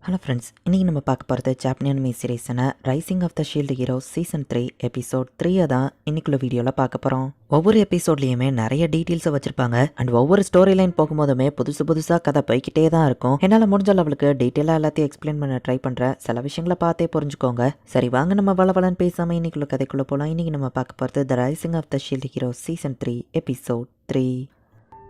Hello friends, இன்றைக்கி நம்ம பார்க்க போகிறது ஜாப்பனியன் மீ சீரீஸான rising of the shield hero season 3 episode 3 தான் இன்னைக்குள்ள வீடியோவில் பார்க்க போகிறோம். ஒவ்வொரு எபிசோட்லேயுமே நிறைய டீட்டெயில்ஸை வச்சிருப்பாங்க அண்ட் ஒவ்வொரு ஸ்டோரி லைன் போகும்போதுமே புதுசாக கதை போய்கிட்டே தான் இருக்கும். என்னால் முடிஞ்ச அளவுக்கு டீட்டெயிலாக எல்லாத்தையும் எக்ஸ்பிளைன் பண்ண ட்ரை பண்ணுறேன். சில விஷயங்களை பார்த்தே புரிஞ்சுக்கோங்க. சரி வாங்க நம்ம வளவலன்னு பேசாமல் இன்னைக்குள்ள கதைக்குள்ளே போகலாம். இன்றைக்கி நம்ம பார்க்க போகிறது the rising of the shield hero season 3 episode 3.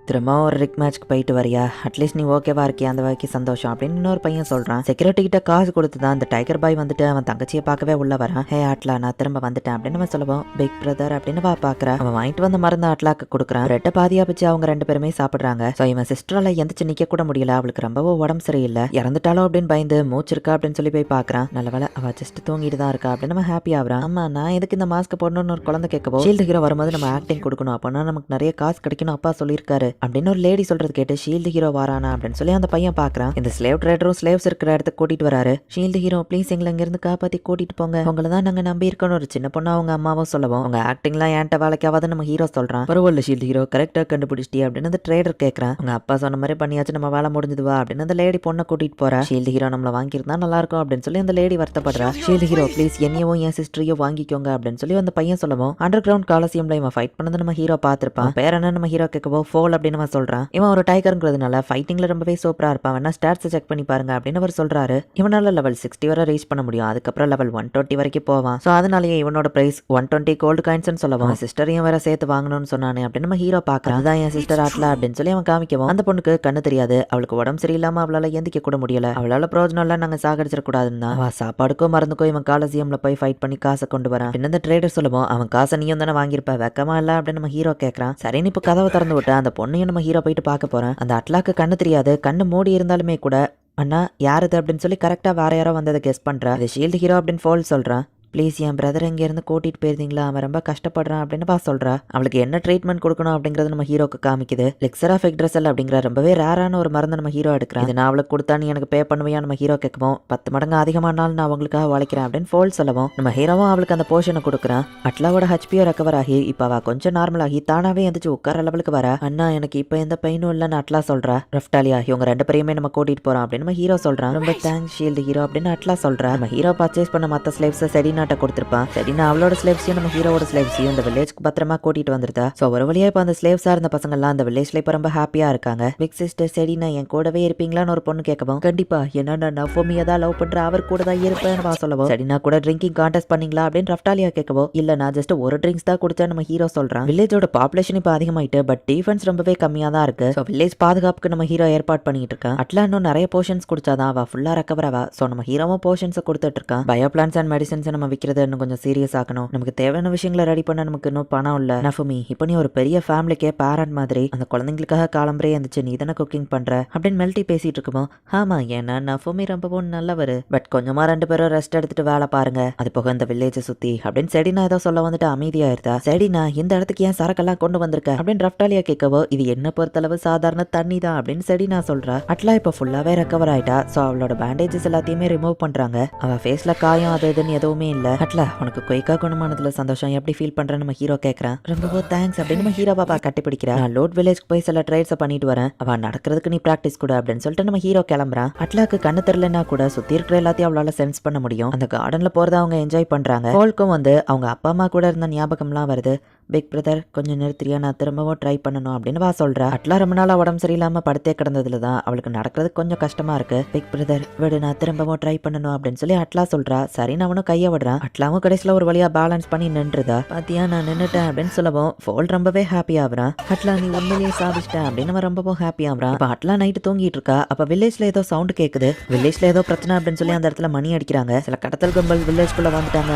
திரும்ப ஒரு ரிக் மேட்ச்க்கு போயிட்டு வரியா? அட்லீஸ்ட் நீ ஓகேவா இருக்கியா? அந்த வரைக்கும் சந்தோஷம் அப்படின்னு இன்னொரு பையன் சொல்றான். செக்யூரிட்டி கிட்ட காசு கொடுத்து தான் அந்த டைகர் பாய் வந்துட்டு அவன் தங்கச்சியை பார்க்கவே உள்ள வரான். ஹே ஆட்லா, நான் திரும்ப வந்துட்டேன் அப்படின்னு அவன் சொல்லுவோம். பிக் பிரதர் அப்படின்னு பாக்குறான். அவன் வாங்கிட்டு வந்த மருந்து ஆட்லாக்கு கொடுக்குறான். ரெட்டை பாதியா வச்சு அவங்க ரெண்டு பேருமே சாப்பிடுறாங்க. ஸோ இவன் சிஸ்டரால எந்திரிச்சு நிக்க கூட முடியல. அவளுக்கு ரொம்பவும் உடம்பு சரியில்லை, இறந்துட்டாலோ அப்படின்னு பயந்து மூச்சு இருக்கா அப்படின்னு சொல்லி போய் பாக்குறான். நல்ல வேலை அவ ஜஸ்ட் தூங்கிட்டு தான் இருக்கா அப்படின்னு நம்ம ஹாப்பி ஆகுறான். ஆமா, நான் எதுக்கு இந்த மாஸ்க் போடணும்னு ஒரு குழந்தை கேட்கவோ, ஷீல்டு ஹீரோ வரும்போது நம்ம ஆக்டிங் கொடுக்கணும், அப்போனா நமக்கு நிறைய காசு கிடைக்கணும் அப்பா சொல்லியிருக்காரு அப்படின்னு ஒரு லேடி சொல்றது கேட்டு ஷீல்டு ஹீரோ வாரானா அப்படின்னு சொல்லி அந்த பையன் பாக்குறான். இந்த ஸ்லேவ் ட்ரேடரும் ஸ்லேவ்ஸ் இருக்கிற இடத்துக்கு கூட்டிட்டு வராரு. ஷீல்டு ஹீரோ ப்ளீஸ் எங்களை இங்க இருந்து காப்பாத்தி கூட்டிட்டு போங்க, உங்களை தான் நாங்க நம்பி இருக்கணும் ஒரு சின்ன பொண்ணு அவங்க அம்மாவும் சொல்லவும், உங்க ஆக்டிங்லாம் ஏன்ட்ட வேலைக்காவது நம்ம ஹீரோ சொல்றான். பரவாயில்ல ஷீல்டு ஹீரோ, கரெக்டா கண்டுபிடிச்சிட்டி அப்படின்னு அந்த ட்ரேடர் கேட்கறான். உங்க அப்பா சொன்ன மாதிரி பண்ணியாச்சு, நம்ம வேலை முடிஞ்சதுவா அப்படின்னு அந்த லேடி பொண்ணை கூட்டிட்டு போறா. ஷீல்டு ஹீரோ நம்மள வாங்கியிருந்தா நல்லா இருக்கும் அப்படின்னு சொல்லி அந்த லேடி வருத்தப்படுறா. ஷீல்டு ஹீரோ ப்ளீஸ் என்னையும் என் சிஸ்டரையும் வாங்கிக்கோங்க அப்படின்னு சொல்லி அந்த பையன் சொல்லவும், அண்டர் கிரவுண்ட் காலசியம்ல இவன் ஃபைட் பண்ணது நம்ம ஹீரோ பார்த்திருப்பான். பேர் என்ன நம்ம ஹீரோ கேட்கவோ ஃபோல் அப்படின்னு அவன் சொல்றான். இவன் ஒரு டைகருங்கிறது ஃபைட்டிங்ல ரொம்பவே சூப்பரா இருப்பான், வேணா ஸ்டாட்ஸ் செக் பண்ணி பாருங்க அப்படின்னு அவர் சொல்றாரு. இவனால லெவல் 60 வரை ரீச் பண்ண முடியும், அதுக்கப்புறம் லெவல் 120 வரைக்கும் போவான். சோ அதனாலேயே இவனோட பிரைஸ் 120 கோல்டு காயின்ஸ் சொல்லவும், சிஸ்டரையும் வேற சேர்த்து வாங்கணும்னு சொன்னானே அப்படின்னு நம்ம ஹீரோ பாக்குறான். அதான் என் சிஸ்டர் ஆட்ல அப்படின்னு சொல்லி அவன் காமிக்கவும், அந்த பொண்ணுக்கு கண்ணு தெரியாது, அவளுக்கு உடம்பு சரியில்லாம அவளால எந்திக்க கூட முடியல, அவளால பிரயோஜனம் இல்ல, நாங்க சாகடிச்சிடக்கூடாதுன்னா அவன் சாப்பாடுக்கோ மருந்துக்கோ இவன் காலசியம்ல போய் ஃபைட் பண்ணி காசை கொண்டு வரான் அப்படின்னு அந்த ட்ரேடர் சொல்லுவோம். அவன் காசை நீயும் தானே வாங்கியிருப்ப, வெக்கமா இல்ல அப்படின்னு நம்ம ஹீரோ கேட்கறான். சரின்னு இப்ப கதவை திறந்து விட்டு அந்த பொண்ணையும் நம்ம ஹீரோ போயிட்டு பார்க்க போறான். அந்த அட்லாக்கு கண்ணு தெரியாது, கண்ணு மூடி இருந்தாலுமே கூட அண்ணா யாருது அப்படின்னு சொல்லி கரெக்டா வேற யாரோ வந்ததை கெஸ் பண்றா. இது ஷீல்டு ஹீரோ அப்படின்னு ஃபோல் சொல்றான். ப்ளீஸ் என் பிரதர் இங்கேருந்து கூட்டிகிட்டு போயிருந்தீங்களா, அவன் ரொம்ப கஷ்டப்படுறான் அப்படின்னு சொல்கிறா. அவளுக்கு என்ன ட்ரீட்மெண்ட் கொடுக்கணும் அப்படிங்கிறது நம்ம ஹீரோக்கு காமிக்குது. லெக்சர் ஆஃப் எக்ட்ரஸல் அப்படிங்கிற ரொம்பவே ரேரான ஒரு மருந்து நம்ம ஹீரோ எடுக்கிறான். இது நான் அவளுக்கு கொடுத்தா நீ எனக்கு பே பண்ணுவியா நம்ம ஹீரோ கேட்கவும், 10 மடங்கு அதிகமானாலும் நான் அவங்களுக்காக உழைக்கிறேன் அப்படின்னு ஃபோல் சொல்லவும், நம்ம ஹீரோவும் அவளுக்கு அந்த போர்ஷனை கொடுக்குறான். அட்லாவோட ஹெச்பியோ ரெக்கவர் ஆகி இப்போ அவள் கொஞ்சம் நார்மல் ஆகி தானாவே எந்திரிச்சு உட்கார லெவலுக்கு வர. அண்ணா எனக்கு இப்போ எந்த பெயினும் இல்லைன்னு அட்லா சொல்றா. ரஃப்டாலியா இவங்க ரெண்டு பேரையுமே நம்ம கூட்டிட்டு போறோம் அப்படின்னு நம்ம ஹீரோ சொல்றான். ரொம்ப தேங்க்ஸ் ஷீல்டு ஹீரோ அப்படின்னு அட்லா சொல்றா. நம்ம ஹீரோ பர்ச்சேஸ் பண்ண மற்ற ஸ்லேவ்ஸை செடினாட்ட கொடுத்துருப்பான். சரினா அவளோட ஸ்லேவ்ஸையும் நம்ம ஹீரோட ஸ்லேவ்ஸையும் இந்த வில்லேஜ்க்கு பத்திரமா கூட்டிட்டு வந்துருதா. ஸோ ஒரு வழியா இப்போ அந்த ஸ்லேவ்ஸா இருந்த பசங்க எல்லாம் அந்த வில்லேஜ்ல இப்போ ரொம்ப ஹாப்பியா இருக்காங்க. பிக் சிஸ்டர் செடினா என் கூடவே இருப்பீங்களான்னு ஒரு பொண்ணு கேட்கவும், கண்டிப்பா என்னன்னா நஃபோமியா தான் லவ் பண்ற, அவர் கூட தான் இருப்பேன்னு சொல்லவும், செடினா கூட ட்ரிங்கிங் கான்டெஸ்ட் பண்ணீங்களா அப்படின்னு ரஃப்டாலியா கேட்கவும், இல்ல நான் ஜஸ்ட் ஒரு ட்ரிங்க்ஸ் தான் குடிச்சா நம்ம ஹீரோ சொல்றான். வில்லேஜோட பாப்புலேஷன் இப்போ அதிகமாயிட்டு பட் டிஃபென்ஸ் ரொம்பவே கம்மியா தான் இருக்கு. ஸோ வில்லேஜ் பாதுகாப்புக்கு நம்ம ஹீரோ ஏற்பாடு பண்ணிட்டு இருக்கான். அட்லா இன்னும் நிறைய போர்ஷன்ஸ் குடிச்சாதான் அவ ஃபுல்லா ரெக்கவர் ஆவா. ஸோ நம்ம ஹீரோவும் போர்ஷன்ஸை கொடுத்துட்டு இருக்கான். பயோ பிளான்ஸ் அண்ட் மெடிசன்ஸ் நம்ம விற்கிறது இன்னும் கொஞ்சம் சீரியஸ் ஆகணும், நமக்கு தேவையான விஷயங்களை ரெடி பண்ண நமக்கு இன்னும் பணம் இல்ல. நஃபுமி இப்போ நீ ஒரு பெரிய ஃபேமிலிக்கே பேரண்ட் மாதிரி அந்த குழந்தைங்களுக்காக காலம்பரே இருந்துச்சு, நீ தானே குக்கிங் பண்ற அப்படின்னு மெல்ட்டி பேசிட்டு இருக்குமோ. ஆமா, ஏன்னா நஃபுமி ரொம்பவும் நல்லவர், பட் கொஞ்சமா ரெண்டு பேரும் ரெஸ்ட் எடுத்துட்டு வேலை பாருங்க, அது போக இந்த வில்லேஜை சுத்தி அப்படின்னு செடினா ஏதோ சொல்ல வந்துட்டு அமைதியாயிருந்தா. செடினா இந்த இடத்துக்கு ஏன் சரக்கெல்லாம் கொண்டு வந்திருக்க அப்படின்னு ரஃப்டாலியா கேட்கவோ, இது என்ன பொறுத்தளவு சாதாரண தண்ணி தான் அப்படின்னு செடினா சொல்றா. அட்லா இப்போ ஃபுல்லாவே ரெக்கவர் ஆயிட்டா. ஸோ அவளோட பேண்டேஜஸ் எல்லாத்தையுமே ரிமூவ் பண்றாங்க. அவ ஃபேஸ்ல காயம் அது இதுன்னு எதுவுமே இல்ல. அட்லா உனக்கு குயிக்கா குணமானதுல சந்தோஷம், எப்படி ஃபீல் பண்றேன்னு நம்ம ஹீரோ கேட்கறான். ரொம்ப தேங்க்ஸ் அப்படின்னு நம்ம ஹீரோ பாப்பா கட்டிப்பிடிக்கிறா. நான் லோட் வில்லேஜ்க்கு போய் சில ட்ரைட்ஸை பண்ணிட்டு வரேன், அவன் நடக்கிறதுக்கு நீ பிராக்டிஸ் கூட அப்படின்னு சொல்லிட்டு நம்ம ஹீரோ கிளம்புறான். அட்லாக்கு கண்ணு தெரியலன்னா கூட சுத்தி இருக்கிற எல்லாத்தையும் அவளால சென்ஸ் பண்ண முடியும். அந்த கார்டன்ல போறத அவங்க என்ஜாய் பண்றாங்க. ஃபோல்க்கும் வந்து அவங்க அப்பா அம்மா கூட இருந்த ஞாபகம்லாம் வருது. பிக் பிரதர் கொஞ்சம் நிறுத்திரியா, நான் திரும்பவும் ட்ரை பண்ணணும் அப்படின்னு சொல்றா. அட்லா ரொம்ப நாளா உடம்பு சரியில்லாம படுத்தே கிடந்ததுல தான் அவளுக்கு நடக்கிறது கொஞ்சம் கஷ்டமா இருக்கு. பிக் பிரதர் விடு, நான் திரும்பவும் ட்ரை பண்ணணும் அப்படின்னு சொல்லி அட்லா சொல்றா. சரின்னு அவனும் கைய விடுறான். அட்லாவும் கடைசியில ஒரு வழியா பேலன்ஸ் பண்ணி நின்றுதா. பாத்தியா நான் நின்னுட்டேன் அப்படின்னு சொல்லவும் ஃபோல் ரொம்பவே ஹாப்பி ஆகுறான். அட்லா நீ உண்மையிலேயே சாதிச்சிட்டேன் அப்படின்னு அவன் ரொம்பவும் ஹாப்பி ஆகுறான். இப்ப அட்லா நைட்டு தூங்கிட்டு இருக்கா. அப்ப வில்லேஜ்ல ஏதோ சவுண்ட் கேக்குது. வில்லேஜ்ல ஏதோ பிரச்சனை அப்படின்னு சொல்லி அந்த இடத்துல மணி அடிக்கிறாங்க. சில கடத்தல் கும்பல் வில்லேஜ்குள்ள வந்துட்டாங்க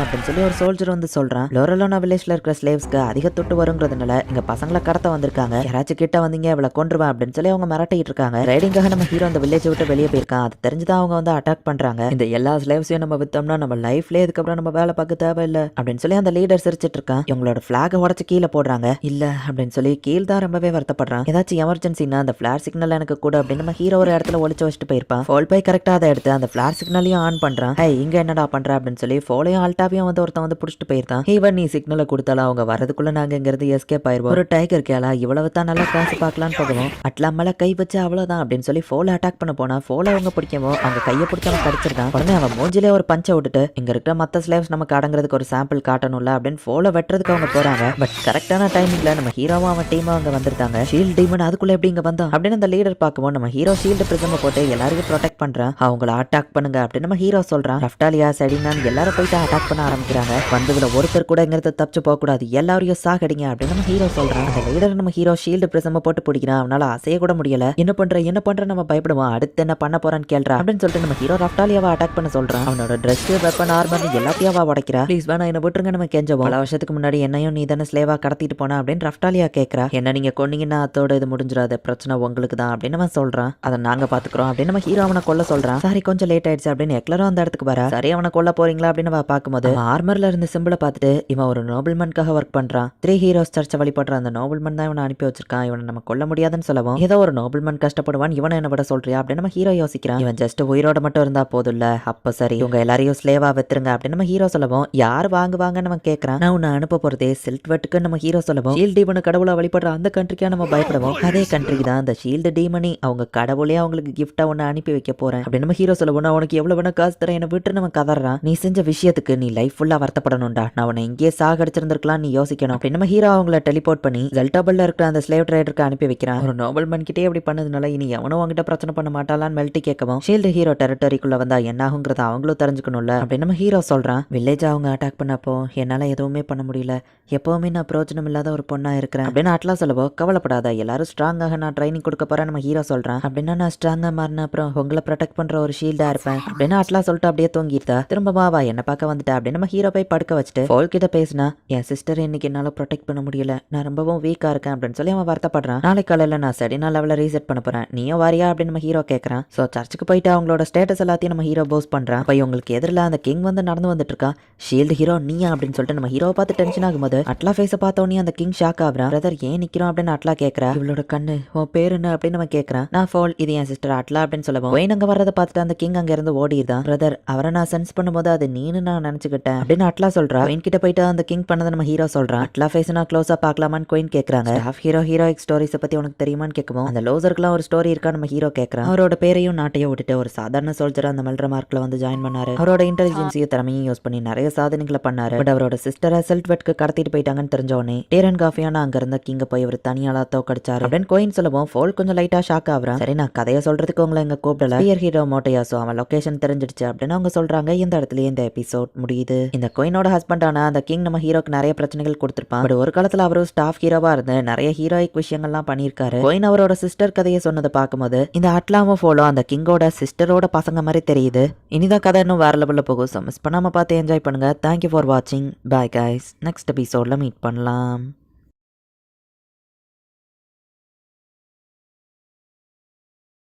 அப்படின்னு சொல்லி ஒரு சோல்ஜர் வந்து சொல்றான். லோரலோனா வில்லேஜ்ல இருக்கிற ஸ்லேவ்ஸ்க்கு அதிக தொட்டு வருங்கிறதுனால இங்க பசங்களை கடத்த வந்திருக்காங்க, யாராச்சும் கிட்ட வந்தீங்க இவளை கொன்றுவேன் அப்படின்னு சொல்லி அவங்க மிரட்டிட்டு இருக்காங்க. ரைடிங்காக நம்ம ஹீரோ அந்த வில்லேஜ் விட்டு வெளியே போயிருக்கான். அது தெரிஞ்சுதான் அவங்க வந்து அட்டாக் பண்றாங்க. இந்த எல்லா ஸ்லேவ்ஸையும் நம்ம வித்தோம்னா நம்ம லைஃப்ல இதுக்கப்புறம் நம்ம வேலை பார்க்க தேவையில்லை அப்படின்னு சொல்லி அந்த லீடர் சிரிச்சிட்டு இருக்கான். இவங்களோட பிளாக உடச்சு கீழே போடுறாங்க. இல்ல அப்படின்னு சொல்லி கீழ் தான் ரொம்பவே வருத்தப்படுறான். ஏதாச்சும் எமர்ஜென்சினா அந்த பிளார் சிக்னல் எனக்கு கூட அப்படின்னு நம்ம ஹீரோ ஒரு இடத்துல ஒளிச்சு வச்சுட்டு போயிருப்பான். ஃபோல் போய் கரெக்டா அதை எடுத்து அந்த பிளார் சிக்னலையும் ஆன் பண்றான். இங்க என்னடா பண்ற அப்படின்னு சொல்லி ஃபோலையும் ஆல்டாவையும் வந்து ஒருத்தன் வந்து புடிச்சிட்டு போயிருக்கான். ஈவன் நீ சிக்னலை கொடுத்தாலும் அவங்க வரதுக்குள்ள நாங்க இங்க இருந்து எஸ்கேப் ஆயிருவோம். ஒரு டைகர் கேலா இவ்வளவு தான் நல்லா காசு பார்க்கலான்னு போகவும் அட்லா மேல கை வச்சு அவ்வளவுதான் அப்படின்னு சொல்லி ஃபோல அட்டாக் பண்ண போனா ஃபோல அவங்க பிடிக்கவும் அவங்க கையை பிடிச்ச அவன் கடிச்சிருக்கான். உடனே அவன் மூஞ்சிலே ஒரு பஞ்சை விட்டுட்டு இங்க இருக்கிற மத்த ஸ்லேவ்ஸ் நமக்கு அடங்குறதுக்கு ஒரு சாம்பிள் காட்டணும்ல அப்படின்னு ஃபோல வெட்டுறதுக்கு அவங்க போறாங்க. பட் கரெக்டான டைமிங்ல நம்ம ஹீரோவும் அவன் டீமும் அங்க வந்திருக்காங்க. ஷீல்ட் டீமன் அதுக்குள்ள எப்படி இங்க வந்தோம் அப்படின்னு அந்த லீடர் பார்க்கவும் நம்ம ஹீரோ ஷீல்டு பிரிசம் போட்டு எல்லாருக்கும் ப்ரொடெக்ட் பண்றான். அவங்கள அட்டாக் பண்ணுங்க அப்படின்னு நம்ம ஹீரோ சொல்றான். ரஃப்டாலியா செடினான் எல்லாரும் போயிட்டு அட்டாக் பண்ண ஆரம்பிக்கிறாங்க. வந்ததுல ஒருத்தர் கூட இங்கிருந்து தப்பிச்சு போக கூடாது, எல்லாரையும் சாகடிங்க அப்படின்னு நம்ம ஹீரோ சொல்றான். அந்த லீடர் நம்ம ஹீரோ ஷீல்டு பிரிசம் போட்டு பிடிக்கிறான். அவனால அசைய கூட முடியல. என்ன பண்ற நம்ம பயப்படுவோம், அடுத்து என்ன பண்ண போறான்னு கேள்றா அப்படின்னு சொல்லிட்டு நம்ம ஹீரோ ரஃப்டாலியாவை அட்டாக் பண்ண சொல்றான். அவனோட ட்ரெஸ் வெப்பன் ஆர்மர் எல்லாத்தையும் உடைக்கிறா. ப்ளீஸ் வேணா என்ன விட்டுருங்க நம்ம கெஞ்சவும். பல வருஷத்துக்கு முன்னாடி என்னையும் நீ தானே ஸ்லேவா கடத்திட்டு போனா அப்படின்னு ரஃப்டாலியா கேட்கறா. என்ன நீங்க கொன்னீங்கன்னா அதோட இது முடிஞ்சிடாது, பிரச்சனை உங்களுக்கு தான் அப்படின்னு அவன் சொல்றான். அதை நாங்க பாத்துக்கிறோம் அப்படின்னு நம்ம ஹீரோ அவனை கொல்ல சொல்றான். சாரி கொஞ்சம் லேட் ஆயிடுச்சு அப்படின்னு எக்லரும் அந்த இடத்துக்கு வரா. சரி அவனை கொல்ல போறீங்களா அப்படின்னு பார்க்கும்போது ஆர்மர்ல இருந்த சிம்பிளை பார்த்துட்டு இவன் ஒரு நோபல்மேன்காக ஒர்க் பண்றான். 3 ஹீரோஸ் சர்ச்சை வழிபடுற அந்த நோபல்மேன் தான் இவனை அனுப்பி வச்சிருக்கான். இவனை நம்ம கொல்ல முடியாதுன்னு சொல்லவும் ஏதோ ஒரு நோபல்மேன் கஷ்டப்படுவான், இவனை என்ன விட சொல்றியா அப்படின்னு நம்ம ஹீரோ யோசிக்கிறான். இவன் ஜஸ்ட் உயிரோட மட்டும் இருந்தா போதும்ல, அப்ப சரி இவங்க எல்லாரையும் ஸ்லேவா வித்துருங்க அப்படின்னு நம்ம ஹீரோ சொல்லவும் யார் வாங்குவாங்கன்னு நம்ம கேட்கறான். நான் உன்னை அனுப்ப போறதே சில்ட்வெட்டுக்கு நம்ம ஹீரோ சொல்லவும் ஷீல்ட் டீமனு கடவுளை வழிபடுற அந்த கண்ட்ரிக்கா நம்ம பயப்படுவோம். அதே கண்ட்ரிக்கு தான் அந்த ஷீல்டு டீமனி அவங்க கடவுளே அவங்களுக்கு கிஃப்டா ஒன்னு அனுப்பி வைக்க போறேன் அப்படின்னு நம்ம ஹீரோ சொல்லவும் நான் உனக்கு எவ்வளவு வேணா காசு தரேன் என்ன விட்டு நம்ம கதறான். நீ செஞ்ச விஷயத்துக்கு நீ லைஃப் ஃபுல்லா வருத்தப்படணும்டா, நான் உன்னை இங்கேயே சாகடிச்சிருந்திருக்கலாம், நீ யோசிக்கணும் அப்படின்னு நம்ம ஹீரோ அவங்கள டெலிபோர்ட் பண்ணி ஜெல்டாபல்ல இருக்கிற அந்த ஸ்லேவ் ட்ரேடருக்கு அனுப்பி வைக்கிறான். ஒரு நோபல்மேன் கிட்டே அப்படி பண்ணதுனால இனி எவனும் அவங்ககிட்ட பிரச்சனை பண்ண மாட்டாளான்னு மெல்ட்டி கேட்கவும் ஷீல்டு ஹீரோ டெரிட்டரிக்குள்ள வந்தா என்ன ஆகுங்கிறத அவங்களும் தெரிஞ்சுக்கணும்ல அப்படின்னு நம்ம ஹீரோ சொல்றான். வில்லேஜ் அவங்க அட்டாக் பண்ணப்போ என்னால எதுவுமே பண்ண முடியல, எப்பவுமே நான் பிரோஜனம் இல்லாத ஒரு பொண்ணா இருக்கிறேன் அப்படின்னு அட்லா சொல்லவோ கவலைப்படாத எல்லாரும் ஸ்ட்ராங்காக நான் ட்ரைனிங் கொடுக்க போறேன் நம்ம ஹீரோ சொல்றான். அப்படின்னா நான் ஸ்ட்ராங்கா மாறின அப்புறம் உங்களை ப்ரொடெக்ட் பண்ற ஒரு ஷீல்டா இருப்பேன் அப்படின்னு அட்லா சொல்லிட்டு அப்படியே தூங்கிட்டா. திரும்ப வா என்ன பார்க்க வந்துட்டா அப்படின்னு நம்ம ஹீரோ போய் படுக்க வச்சுட்டு ஃபோல் கிட்ட பேசினா என் சிஸ்டர் இன்னைக்கு என்னால ப்ரொடெக்ட் பண்ண முடியல, நான் ரொம்பவும் வீக்கா இருக்கேன் அப்படின்னு சொல்லி அவன் வருத்தப்படுறான். நாளை காலையில நான் செடினா லெவல ரீசெட் பண்ண போறேன், நீயும் வாரியா அப்படின்னு நம்ம ஹீரோ கேட்கறான். சோ சர்ச்சுக்கு போயிட்டு அவங்களோட ஸ்டேட்டஸ் எல்லாத்தையும் நம்ம ஹீரோ போஸ்ட் பண்றான். அப்ப உங்களுக்கு எதிரில் அந்த கிங் வந்து நடந்து வந்துட்டு இருக்கா. ஷீல்டு ஹீரோ நீயா அப்படின்னு சொல்லிட்டு நம்ம ஹீரோ பார்த்து டென்ஷன் ஆகும்போது அட்லா ஃபேஸை பார்த்தோன்னே அந்த கிங் ஷாக் ஆகுறான். பிரதர் ஏன் நிக்கிறோம் அப்படின்னு அட்லா கேட்கறா. இவளோட கண்ணு உன் பேர் என்ன அப்படின்னு நம்ம கேட்கறான். நான் ஃபோல் இது என் சிஸ்டர் அட்லா அப்படின்னு சொல்லவும் ஒயின் அங்க வரதை பார்த்துட்டு அந்த கிங் அங்க இருந்து ஓடிதான். பிரதர் அவரை நான் சென்ஸ் பண்ணும்போது அது நீனு நான் நினைச்சுக்கிட்டேன் அப்படின்னு அட்லா சொல்றா. குயின் கிட்ட போயிட்டு அந்த கிங் பண்ணதை நம்ம ஹீரோ சொல்றான். அட்லா ஃபேஸ் நான் க்ளோஸா பார்க்கலாமான்னு குயின் கேட்கறாங்க. ஸ்டாஃப் ஹீரோயிக் ஸ்டோரிஸ் பத்தி உனக்கு தெரியுமான்னு கேட்கவும் அந்த லோசருக்குலாம் ஒரு ஸ்டோரி இருக்கா நம்ம ஹீரோ கேட்கறான். அவரோட பேரையும் நாட்டையும் விட்டுட்டு ஒரு சாதாரண சோல்ஜர் அந்த மெல்ட்ர மார்க்ல வந்து ஜாயின் பண்ணாரு. அவரோட இன்டெலிஜென்ஸையும் திறமையும் யூஸ் பண்ணி நிறைய சாதனைகளை பண்ணாரு. பட் அவரோட சிஸ்டரை செல்ட்வெட்க்கு கடத்திட்டு போயிட்டாங்கன்னு தெரிஞ்சோடனே டேரன் காஃபியான அங்க இருந்த கிங்க போய் அவர் தனியாலா தோக்கடிச்சாரு அப்படின்னு கோயின் சொல்லவும் ஃபோல் கொஞ்சம் லைட்டா ஷாக் ஆகுறான். சரி நான் கதையை சொல்றதுக்கு உங்களை எங்க கூப்பிடல, பியர் ஹீரோ மோட்டையாசோ அவன் லொகேஷன் தெரிஞ்சிடுச்சு அப்படின்னு அவங்க சொல்றாங்க. இந்த இடத்துல இந்த எபிசோட் முடியுது. இந்த கோயினோட ஹஸ்பண்டான அந்த கிங் நம்ம ஹீரோக்கு நிறைய பிரச்சனைகள் கொடுத்திருப்பான். பட் ஒரு காலத்துல அவரும் ஸ்டாஃப் ஹீரோவா இருந்து நிறைய ஹீரோயிக் விஷயங்கள்லாம் பண்ணியிருக்காரு. கோயின் அவரோட சிஸ்டர் கதையை சொன்னதை பார்க்கும்போது இந்த அட்லாவும் ஃபோலோ அந்த கிங்கோட சிஸ்டரோட பசங்க மாதிரி தெரியுது. இனிதான் கதை இன்னும் வேற லெவல்ல போகும். மிஸ் பண்ணாம பார்த்து என்ஜாய் பண்ணுங்க. தேங்க்யூ ஃபார் வாட்சிங். Bye guys. நெக்ஸ்ட் எபிசோட்ல மீட் பண்ணலாம்.